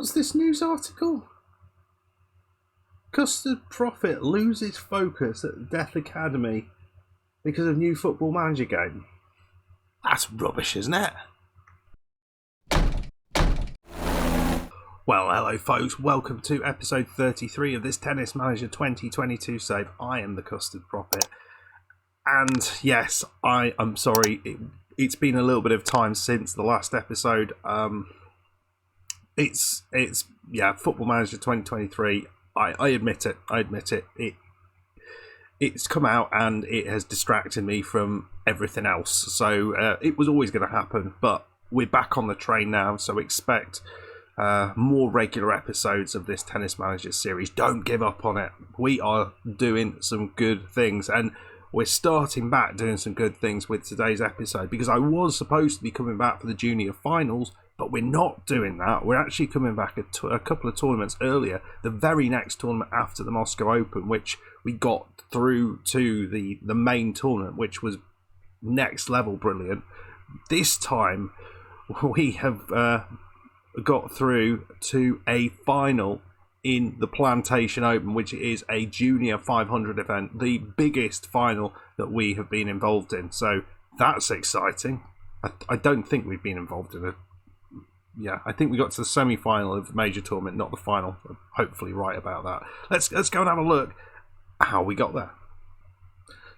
What's this news article? Custard Prophet loses focus at the Death Academy because of new Football Manager game. That's rubbish, isn't it? Well, hello folks, welcome to episode 33 of this Tennis Manager 2022 save. I am the Custard Prophet. And yes, I am sorry, it's been a little bit of time since the last episode. It's Football Manager 2023. I admit it. It's come out and it has distracted me from everything else. So it was always going to happen, but we're back on the train now. So expect more regular episodes of this Tennis Manager series. Don't give up on it. We are doing some good things, and we're starting back doing some good things with today's episode, because I was supposed to be coming back for the junior finals, but we're not doing that. We're actually coming back a couple of tournaments earlier, the very next tournament after the Moscow Open, which we got through to the main tournament, which was next level brilliant. This time we have got through to a final in the Plantation Open, which is a junior 500 event, the biggest final that we have been involved in. So that's exciting. I don't think we've been involved in it. Yeah, I think we got to the semi-final of the major tournament, not the final. I'm hopefully right about that. Let's go and have a look at how we got there.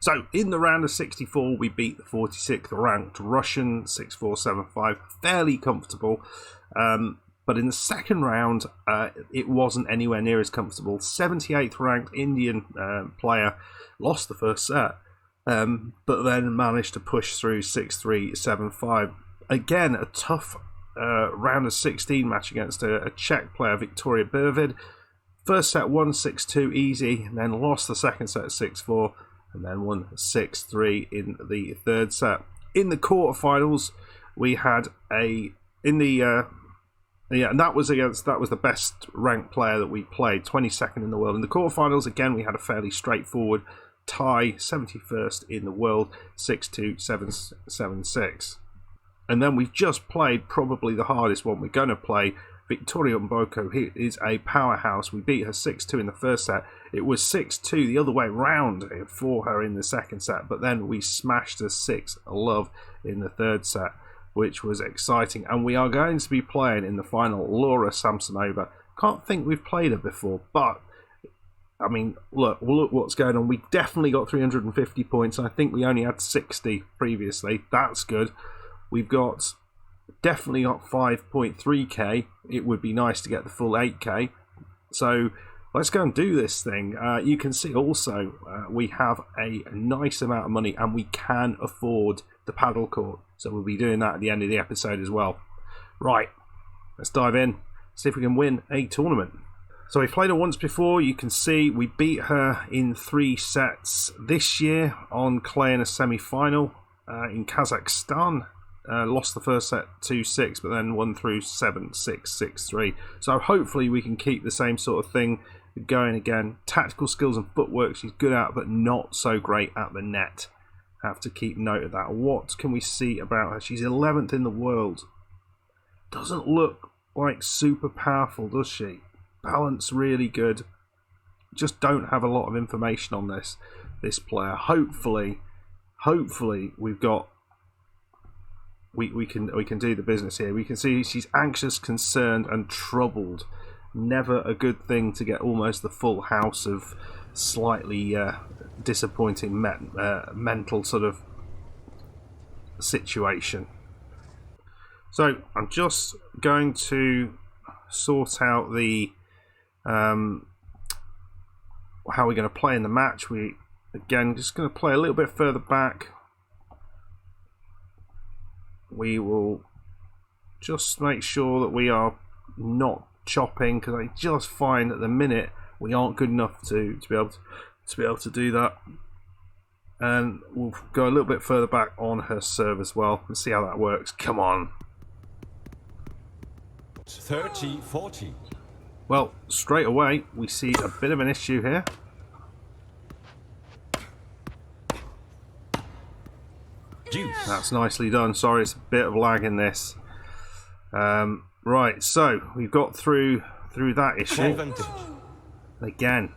So in the round of 64, we beat the 46th ranked Russian 6-4, 7-5, fairly comfortable. But in the second round, it wasn't anywhere near as comfortable. 78th ranked Indian player lost the first set, but then managed to push through 6-3, 7-5. Again, a tough round of 16 match against a Czech player, Victoria Bervid. First set won 6-2 easy, and then lost the second set 6-4, and then won 6-3 in the third set. In the quarterfinals, we had and that was the best ranked player that we played, 22nd in the world. In the quarterfinals, again, we had a fairly straightforward tie, 71st in the world, 6-2, 7-6. And then we've just played probably the hardest one we're going to play, Victoria Mboko, who is a powerhouse. We beat her 6-2 in the first set. It was 6-2 the other way round for her in the second set, but then we smashed her 6-love in the third set, which was exciting. And we are going to be playing in the final Laura Samsonova. Can't think we've played her before, but I mean, look what's going on. We definitely got 350 points. I think we only had 60 previously. That's good. We've definitely got 5.3k. It would be nice to get the full 8k. So let's go and do this thing. You can see also we have a nice amount of money, and we can afford the paddle court. So we'll be doing that at the end of the episode as well. Right, let's dive in, see if we can win a tournament. So we played her once before. You can see we beat her in 3 sets this year on clay in a semi-final in Kazakhstan. Lost the first set 2-6, but then won through 7-6, 6-3. So hopefully we can keep the same sort of thing going again. Tactical skills and footwork she's good at, but not so great at the net. Have to keep note of that. What can we see about her? She's 11th in the world. Doesn't look like super powerful, does she? Balance really good. Just don't have a lot of information on this player. Hopefully we've got we can do the business here. We can see she's anxious, concerned, and troubled. Never a good thing to get almost the full house of slightly disappointing mental sort of situation. So I'm just going to sort out the how we're going to play in the match. We again just going to play a little bit further back. We will just make sure that we are not chopping, because I just find at the minute we aren't good enough to be able to do that. And we'll go a little bit further back on her serve as well and see how that works. Come on. 30-40. Well, straight away we see a bit of an issue here. Deuce. That's nicely done. Sorry, it's a bit of lag in this. Right, so we've got through that issue. Advantage. Again.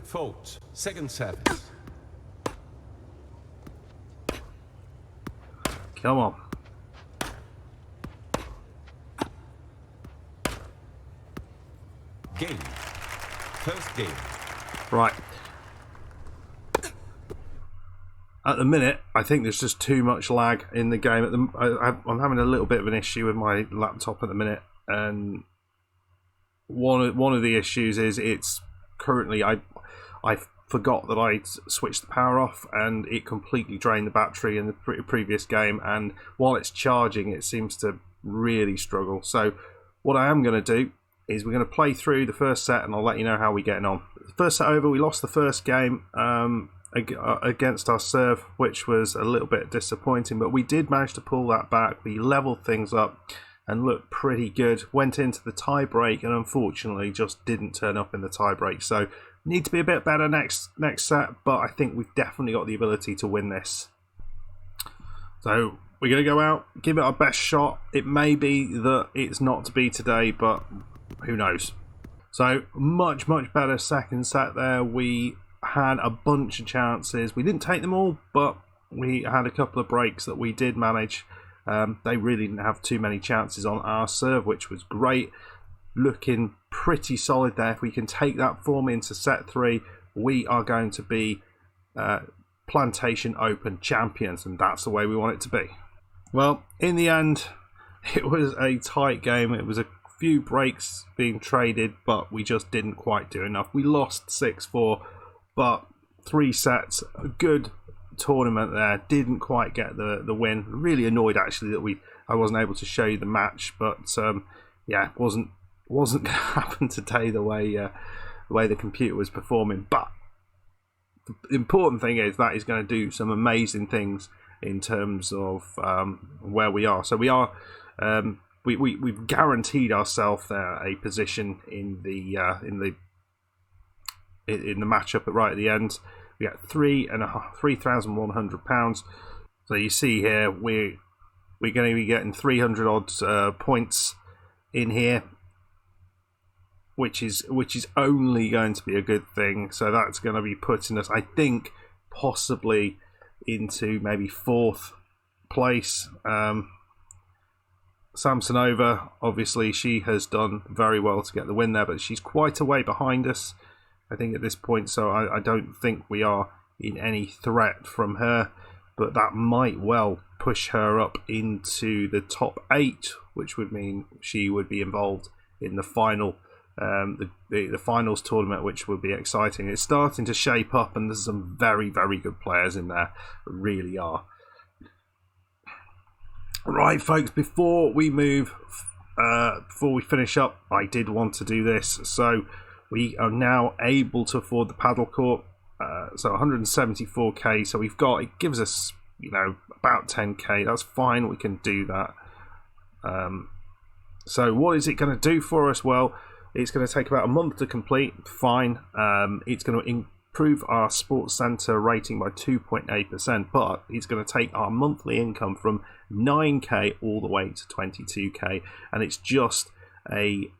Fault. Second service. Come on. Game. First game. Right. At the minute, I think there's just too much lag in the game. I'm having a little bit of an issue with my laptop at the minute, and one of the issues is it's currently I forgot that I switched the power off, and it completely drained the battery in the previous game. And while it's charging, it seems to really struggle. So what I am going to do is we're going to play through the first set, and I'll let you know how we're getting on. First set over, we lost the first game against our serve, which was a little bit disappointing, but we did manage to pull that back. We leveled things up and looked pretty good. Went into the tie break and unfortunately just didn't turn up in the tie break. So need to be a bit better next set, but I think we've definitely got the ability to win this. So we're going to go out, give it our best shot. It may be that it's not to be today, but who knows. So much better second set there. We had a bunch of chances. We didn't take them all, but we had a couple of breaks that we did manage. They really didn't have too many chances on our serve, which was great. Looking pretty solid there. If we can take that form into set 3, we are going to be Plantation Open champions, and that's the way we want it to be. Well, in the end, it was a tight game. It was a few breaks being traded, but we just didn't quite do enough. We lost 6-4, but 3 sets, a good tournament there. Didn't quite get the win. Really annoyed actually that I wasn't able to show you the match, but yeah, wasn't going to happen today the way the computer was performing. But the important thing is that is going to do some amazing things in terms of where we are. So we are we've guaranteed ourselves there a position in the matchup right at the end. We got £3,100. So you see here we're going to be getting 300 odd points in here, which is only going to be a good thing. So that's going to be putting us, I think, possibly into maybe 4th place. Samsonova, obviously, she has done very well to get the win there, but she's quite a way behind us, I think, at this point. So I don't think we are in any threat from her, but that might well push her up into the top 8, which would mean she would be involved in the final, the finals tournament, which would be exciting. It's starting to shape up, and there's some very good players in there. Really are. Right, folks, before we finish up, I did want to do this. So we are now able to afford the paddle court. So 174k. So we've got, it gives us, about 10k. That's fine. We can do that. So what is it going to do for us? Well, it's going to take about a month to complete. Fine. It's going to improve our sports centre rating by 2.8%, but it's going to take our monthly income from 9k all the way to 22k, and it's just a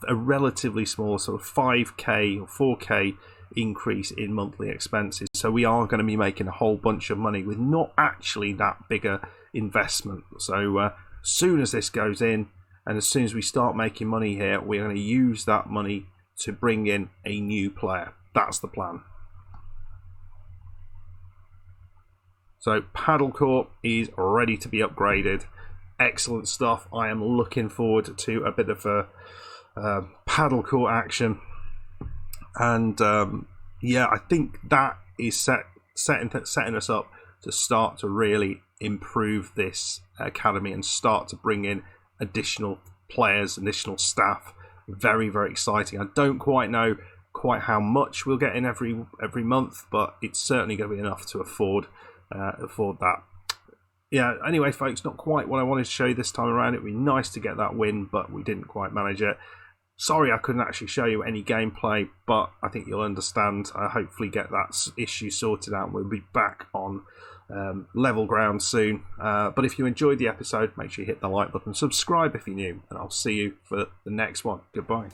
relatively small sort of 5k or 4k increase in monthly expenses. So we are going to be making a whole bunch of money with not actually that bigger investment. So as soon as this goes in, and as soon as we start making money here, we're going to use that money to bring in a new player. That's the plan. So paddle court is ready to be upgraded. Excellent stuff. I am looking forward to a bit of a paddle court action. And yeah, I think that is setting us up to start to really improve this academy and start to bring in additional players, additional staff. Very exciting. I don't quite know how much we'll get in every month, but it's certainly going to be enough to afford that. Yeah, anyway, folks, not quite what I wanted to show you this time around. It would be nice to get that win, but we didn't quite manage it. Sorry I couldn't actually show you any gameplay, but I think you'll understand. I hopefully get that issue sorted out. We'll be back on level ground soon. But if you enjoyed the episode, make sure you hit the like button, subscribe if you're new, and I'll see you for the next one. Goodbye.